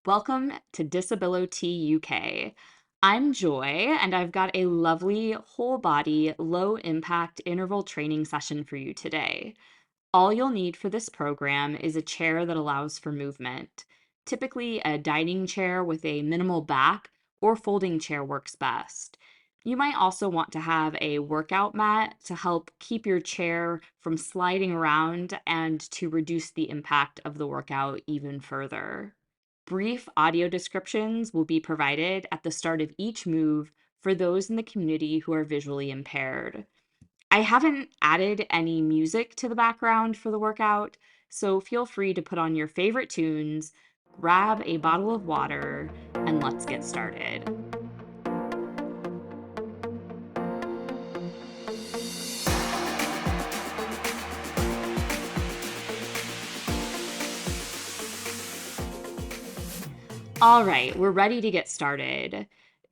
Welcome to Disability UK. I'm Joy, and I've got a lovely whole body, low impact interval training session for you today. All you'll need for this program is a chair that allows for movement. Typically, a dining chair with a minimal back or folding chair works best. You might also want to have a workout mat to help keep your chair from sliding around and to reduce the impact of the workout even further. Brief audio descriptions will be provided at the start of each move for those in the community who are visually impaired. I haven't added any music to the background for the workout, so feel free to put on your favorite tunes, grab a bottle of water, and let's get started. All right, we're ready to get started.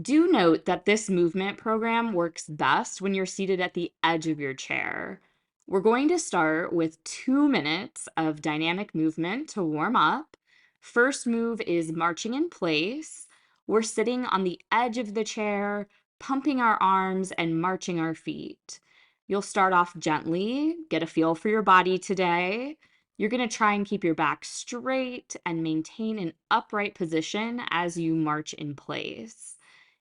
Do note that this movement program works best when you're seated at the edge of your chair. We're going to start with 2 minutes of dynamic movement to warm up. First move is marching in place. We're sitting on the edge of the chair, pumping our arms and marching our feet. You'll start off gently, get a feel for your body today. You're going to try and keep your back straight and maintain an upright position as you march in place.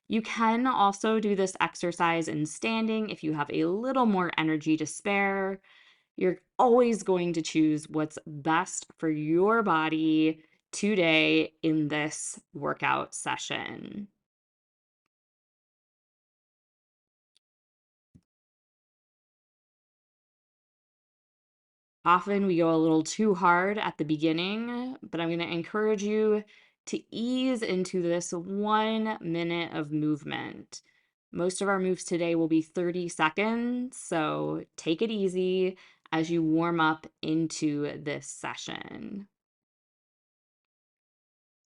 You can also do this exercise in standing if you have a little more energy to spare. You're always going to choose what's best for your body today in this workout session. Often we go a little too hard at the beginning, but I'm going to encourage you to ease into this 1 minute of movement. Most of our moves today will be 30 seconds, so take it easy as you warm up into this session.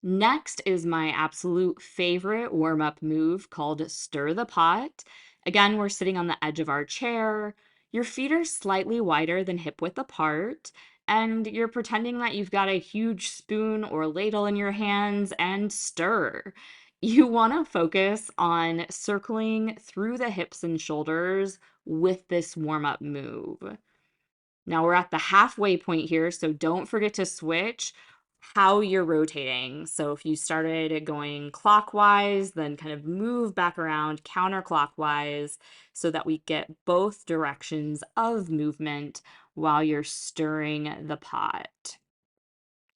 Next is my absolute favorite warm-up move called Stir the Pot. Again, we're sitting on the edge of our chair. Your feet are slightly wider than hip width apart, and you're pretending that you've got a huge spoon or ladle in your hands and stir. You want to focus on circling through the hips and shoulders with this warm-up move. Now we're at the halfway point here, so don't forget to switch how you're rotating. So if you started going clockwise, then kind of move back around counterclockwise so that we get both directions of movement while you're stirring the pot.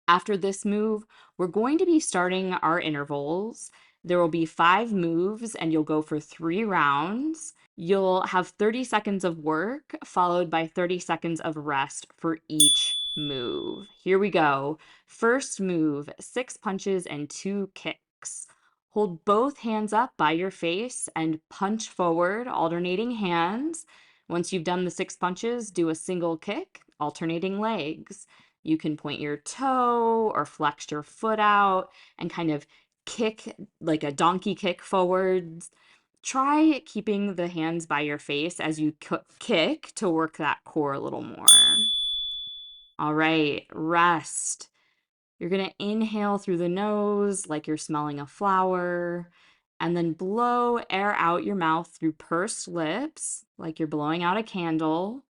After this move, we're going to be starting our intervals. There will be 5 moves and you'll go for 3 rounds. You'll have 30 seconds of work followed by 30 seconds of rest for each move. Here we go. First move, 6 punches and 2 kicks. Hold both hands up by your face and punch forward, alternating hands. Once you've done the 6 punches, do a single kick, alternating legs. You can point your toe or flex your foot out and kind of kick like a donkey kick forwards. Try keeping the hands by your face as you kick to work that core a little more. All right, rest. You're going to inhale through the nose like you're smelling a flower, and then blow air out your mouth through pursed lips like you're blowing out a candle.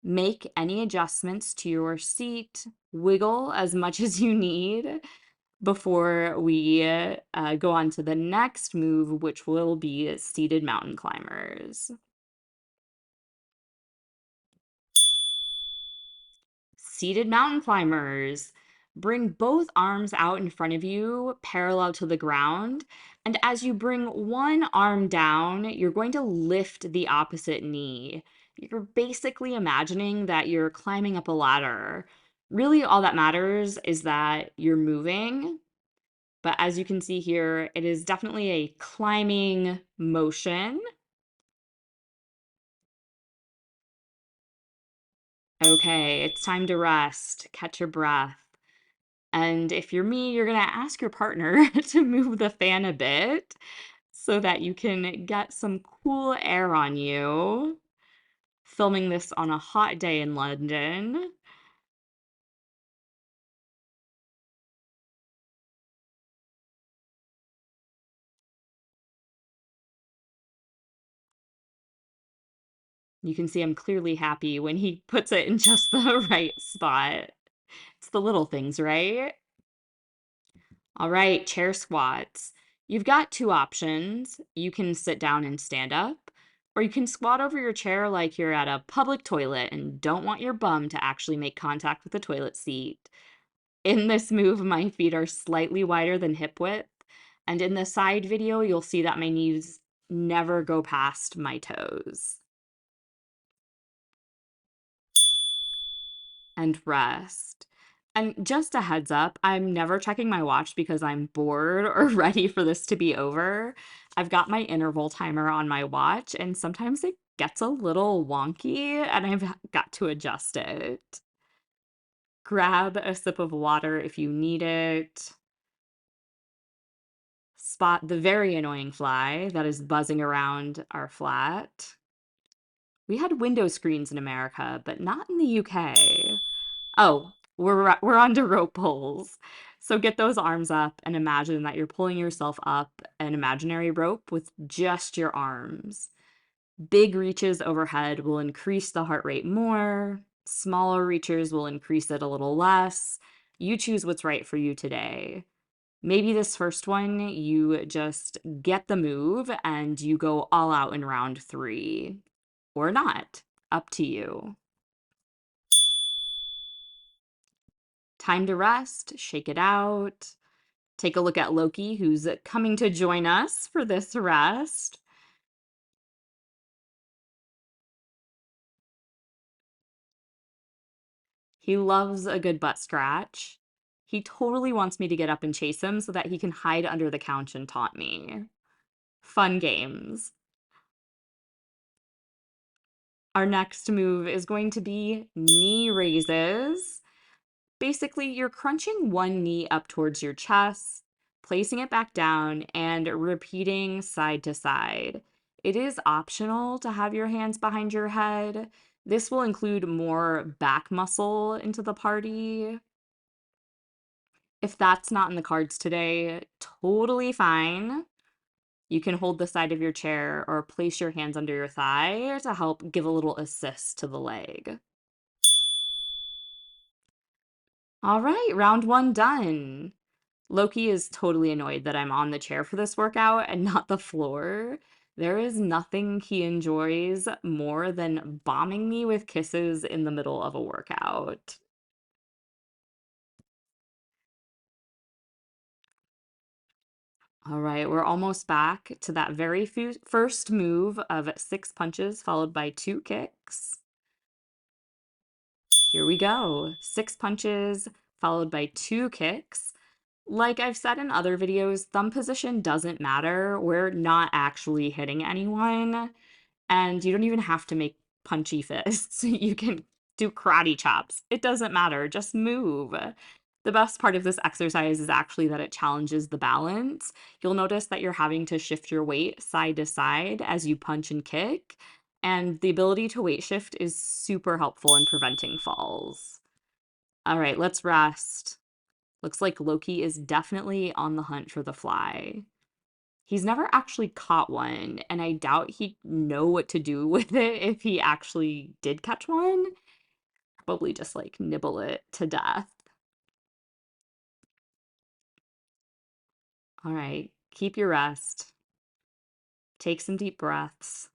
Make any adjustments to your seat, wiggle as much as you need before we go on to the next move, which will be seated mountain climbers. Seated mountain climbers. Bring both arms out in front of you, parallel to the ground. And as you bring one arm down, you're going to lift the opposite knee. You're basically imagining that you're climbing up a ladder. Really, all that matters is that you're moving. But as you can see here, it is definitely a climbing motion. Okay, it's time to rest. Catch your breath. And if you're me, you're going to ask your partner to move the fan a bit so that you can get some cool air on you. Filming this on a hot day in London. You can see I'm clearly happy when he puts it in just the right spot. It's the little things, right? All right, chair squats. You've got two options. You can sit down and stand up, or you can squat over your chair like you're at a public toilet and don't want your bum to actually make contact with the toilet seat. In this move, my feet are slightly wider than hip width, and in the side video, you'll see that my knees never go past my toes. And rest. And just a heads up, I'm never checking my watch because I'm bored or ready for this to be over. I've got my interval timer on my watch, and sometimes it gets a little wonky, and I've got to adjust it. Grab a sip of water if you need it. Spot the very annoying fly that is buzzing around our flat. We had window screens in America, but not in the UK. Oh, we're on to rope pulls. So get those arms up and imagine that you're pulling yourself up an imaginary rope with just your arms. Big reaches overhead will increase the heart rate more. Smaller reaches will increase it a little less. You choose what's right for you today. Maybe this first one, you just get the move and you go all out in round 3. Or not. Up to you. Time to rest, shake it out. Take a look at Loki, who's coming to join us for this rest. He loves a good butt scratch. He totally wants me to get up and chase him so that he can hide under the couch and taunt me. Fun games. Our next move is going to be knee raises. Basically, you're crunching one knee up towards your chest, placing it back down, and repeating side to side. It is optional to have your hands behind your head. This will include more back muscle into the party. If that's not in the cards today, totally fine. You can hold the side of your chair or place your hands under your thigh to help give a little assist to the leg. All right, round 1 done. Loki is totally annoyed that I'm on the chair for this workout and not the floor. There is nothing he enjoys more than bombing me with kisses in the middle of a workout. All right, we're almost back to that very first move of 6 punches followed by 2 kicks. Here we go. 6 punches followed by 2 kicks. Like I've said in other videos, thumb position doesn't matter. We're not actually hitting anyone, and you don't even have to make punchy fists. You can do karate chops. It doesn't matter. Just move. The best part of this exercise is actually that it challenges the balance. You'll notice that you're having to shift your weight side to side as you punch and kick, and the ability to weight shift is super helpful in preventing falls. All right, let's rest. Looks like Loki is definitely on the hunt for the fly. He's never actually caught one, and I doubt he'd know what to do with it if he actually did catch one. Probably just like nibble it to death. All right, keep your rest. Take some deep breaths.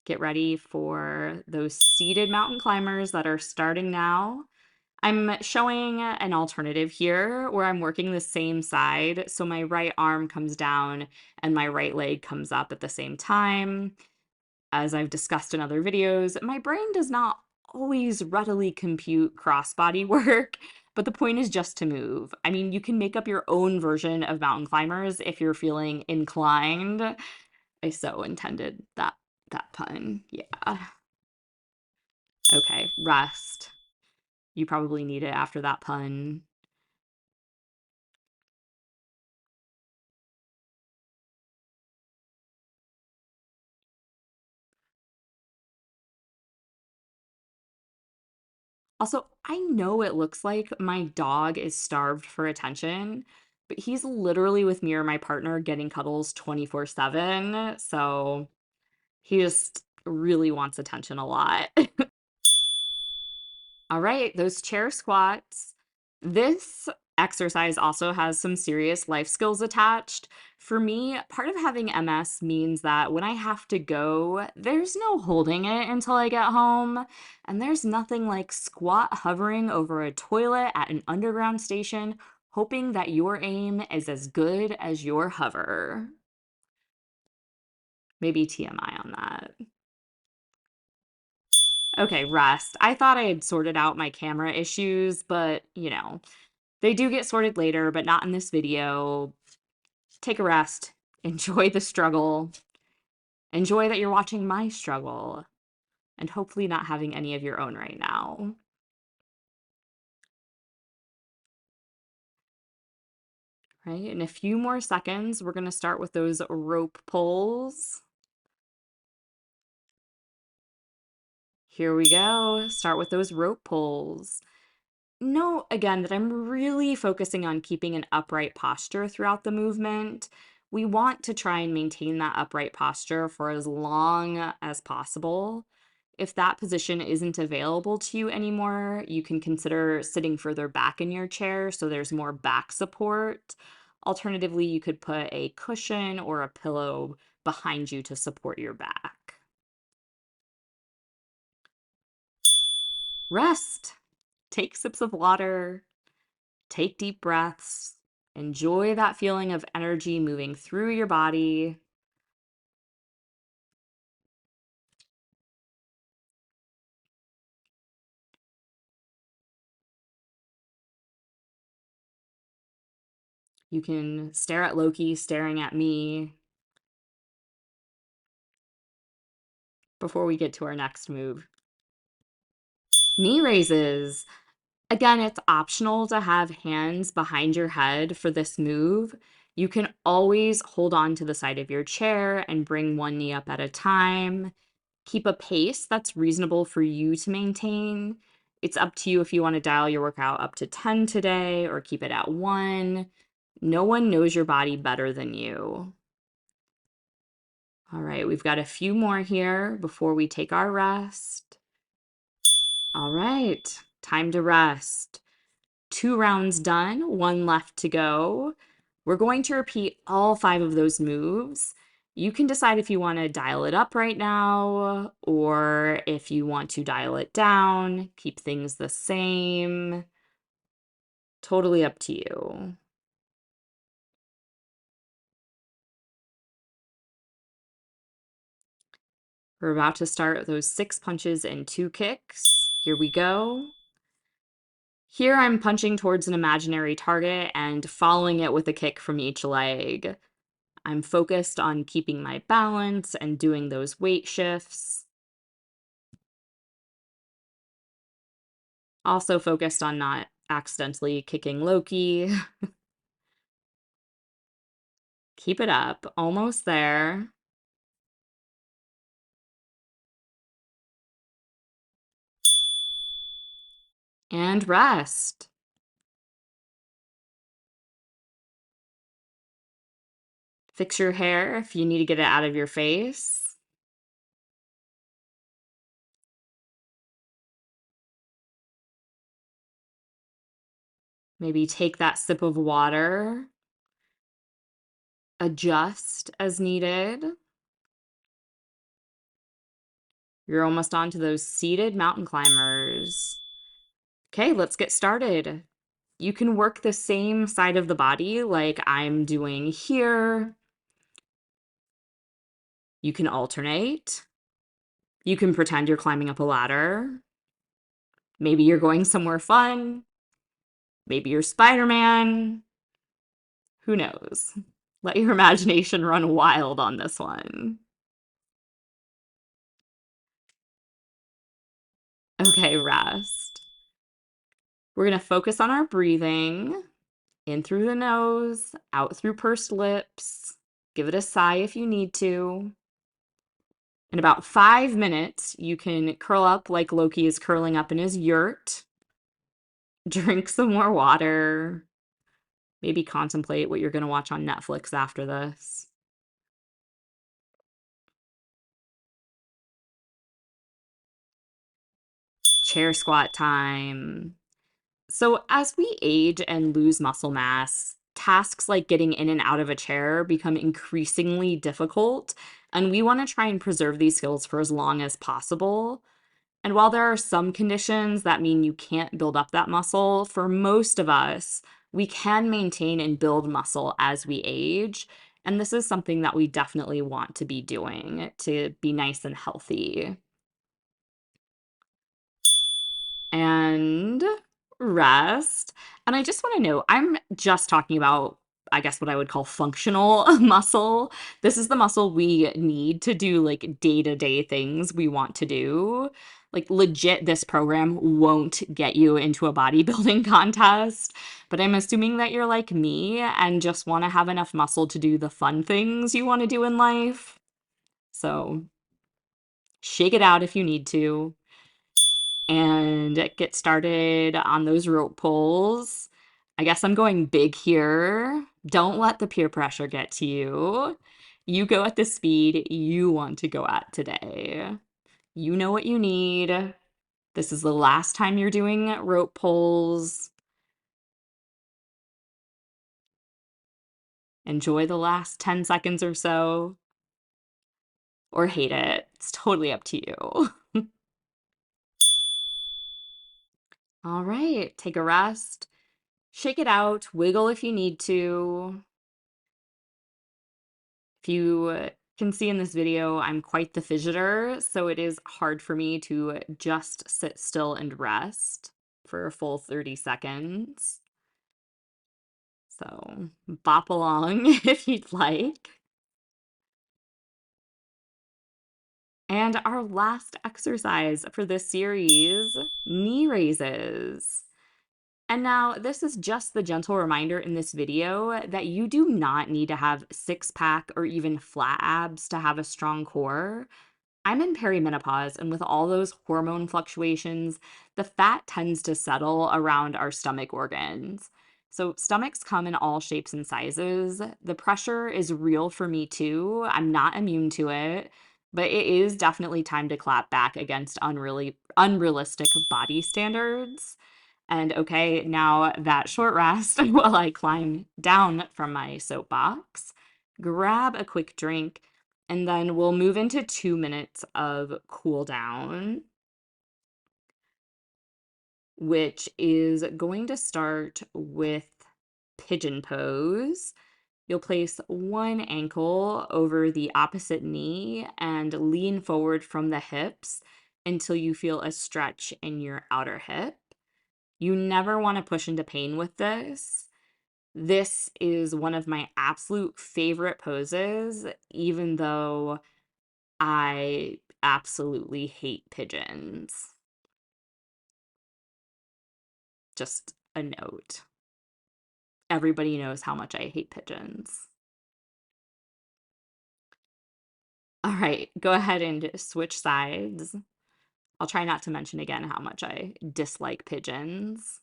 Get ready for those seated mountain climbers that are starting now. I'm showing an alternative here where I'm working the same side. So my right arm comes down and my right leg comes up at the same time. As I've discussed in other videos, my brain does not always readily compute crossbody work, but the point is just to move. I mean, you can make up your own version of mountain climbers if you're feeling inclined. I so intended that pun. Yeah. Okay, rest. You probably need it after that pun. Also, I know it looks like my dog is starved for attention, but he's literally with me or my partner getting cuddles 24/7. So He just really wants attention a lot. All right, those chair squats. This exercise also has some serious life skills attached. For me, part of having MS means that when I have to go, there's no holding it until I get home. And there's nothing like squat hovering over a toilet at an underground station, hoping that your aim is as good as your hover. Maybe TMI on that. Okay, rest. I thought I had sorted out my camera issues, but they do get sorted later, but not in this video. Take a rest. Enjoy the struggle. Enjoy that you're watching my struggle and hopefully not having any of your own right now. Right? In a few more seconds, we're going to start with those rope pulls. Here we go. Start with those rope pulls. Note again that I'm really focusing on keeping an upright posture throughout the movement. We want to try and maintain that upright posture for as long as possible. If that position isn't available to you anymore, you can consider sitting further back in your chair so there's more back support. Alternatively, you could put a cushion or a pillow behind you to support your back. Rest. Take sips of water. Take deep breaths. Enjoy that feeling of energy moving through your body. You can stare at Loki staring at me before we get to our next move. Knee raises. Again, it's optional to have hands behind your head for this move. You can always hold on to the side of your chair and bring one knee up at a time. Keep a pace that's reasonable for you to maintain. It's up to you if you want to dial your workout up to 10 today or keep it at 1. No one knows your body better than you. All right, we've got a few more here before we take our rest. All right, time to rest. 2 rounds done, 1 left to go. We're going to repeat all 5 of those moves. You can decide if you want to dial it up right now or if you want to dial it down, keep things the same. Totally up to you. We're about to start those 6 punches and 2 kicks. Here we go. Here I'm punching towards an imaginary target and following it with a kick from each leg. I'm focused on keeping my balance and doing those weight shifts. Also focused on not accidentally kicking Loki. Keep it up. Almost there. And rest. Fix your hair if you need to get it out of your face. Maybe take that sip of water. Adjust as needed. You're almost on to those seated mountain climbers. Okay, let's get started. You can work the same side of the body like I'm doing here. You can alternate. You can pretend you're climbing up a ladder. Maybe you're going somewhere fun. Maybe you're Spider-Man. Who knows? Let your imagination run wild on this one. Okay, rest. We're going to focus on our breathing. In through the nose, out through pursed lips. Give it a sigh if you need to. In about 5 minutes, you can curl up like Loki is curling up in his yurt. Drink some more water. Maybe contemplate what you're going to watch on Netflix after this. chair squat time. So, as we age and lose muscle mass, tasks like getting in and out of a chair become increasingly difficult, and we want to try and preserve these skills for as long as possible. And while there are some conditions that mean you can't build up that muscle, for most of us, we can maintain and build muscle as we age. And this is something that we definitely want to be doing to be nice and healthy. And rest. And I just want to know, I'm just talking about, I guess, what I would call functional muscle. This is the muscle we need to do like day to day things we want to do. Like, legit, this program won't get you into a bodybuilding contest. But I'm assuming that you're like me and just want to have enough muscle to do the fun things you want to do in life. So, shake it out if you need to and get started on those rope pulls. I guess I'm going big here. Don't let the peer pressure get to you. You go at the speed you want to go at today. You know what you need. This is the last time you're doing rope pulls. Enjoy the last 10 seconds or so, or hate it. It's totally up to you. All right, take a rest. Shake it out, wiggle if you need to. If you can see in this video, I'm quite the fidgeter, so it is hard for me to just sit still and rest for a full 30 seconds. So bop along if you'd like. And our last exercise for this series, knee raises. And now this is just the gentle reminder in this video that you do not need to have six pack or even flat abs to have a strong core. I'm in perimenopause, and with all those hormone fluctuations, the fat tends to settle around our stomach organs. So, stomachs come in all shapes and sizes. The pressure is real for me too. I'm not immune to it, but it is definitely time to clap back against unrealistic body standards. And okay, now that short rest while I climb down from my soapbox, grab a quick drink, and then we'll move into 2 minutes of cool down, which is going to start with pigeon pose. You'll place one ankle over the opposite knee and lean forward from the hips until you feel a stretch in your outer hip. You never want to push into pain with this. This is one of my absolute favorite poses, even though I absolutely hate pigeons. Just a note. Everybody knows how much I hate pigeons. All right, go ahead and switch sides. I'll try not to mention again how much I dislike pigeons.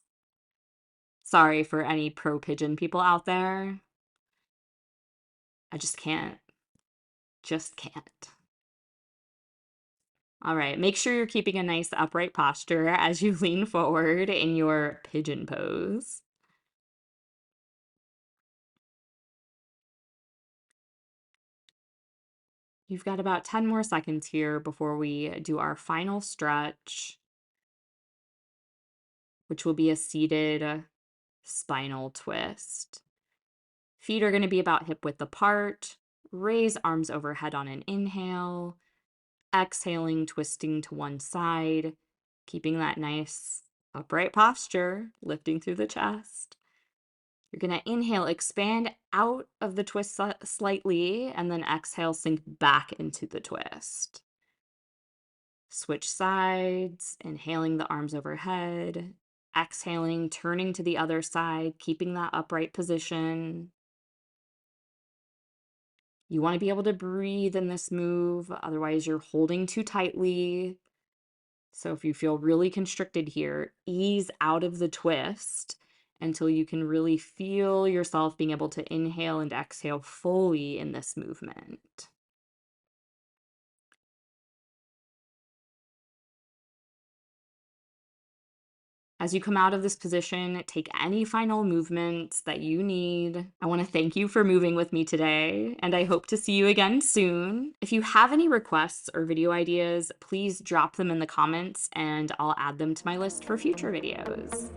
Sorry for any pro pigeon people out there. I just can't. Just can't. All right, make sure you're keeping a nice upright posture as you lean forward in your pigeon pose. You've got about 10 more seconds here before we do our final stretch, which will be a seated spinal twist. Feet are going to be about hip width apart. Raise arms overhead on an inhale. Exhaling, twisting to one side, keeping that nice upright posture, lifting through the chest. You're going to inhale, expand out of the twist slightly, and then exhale, sink back into the twist. Switch sides, inhaling the arms overhead, exhaling, turning to the other side, keeping that upright position. You want to be able to breathe in this move, otherwise, you're holding too tightly. So if you feel really constricted here, ease out of the twist until you can really feel yourself being able to inhale and exhale fully in this movement. As you come out of this position, take any final movements that you need. I want to thank you for moving with me today, and I hope to see you again soon. If you have any requests or video ideas, please drop them in the comments and I'll add them to my list for future videos.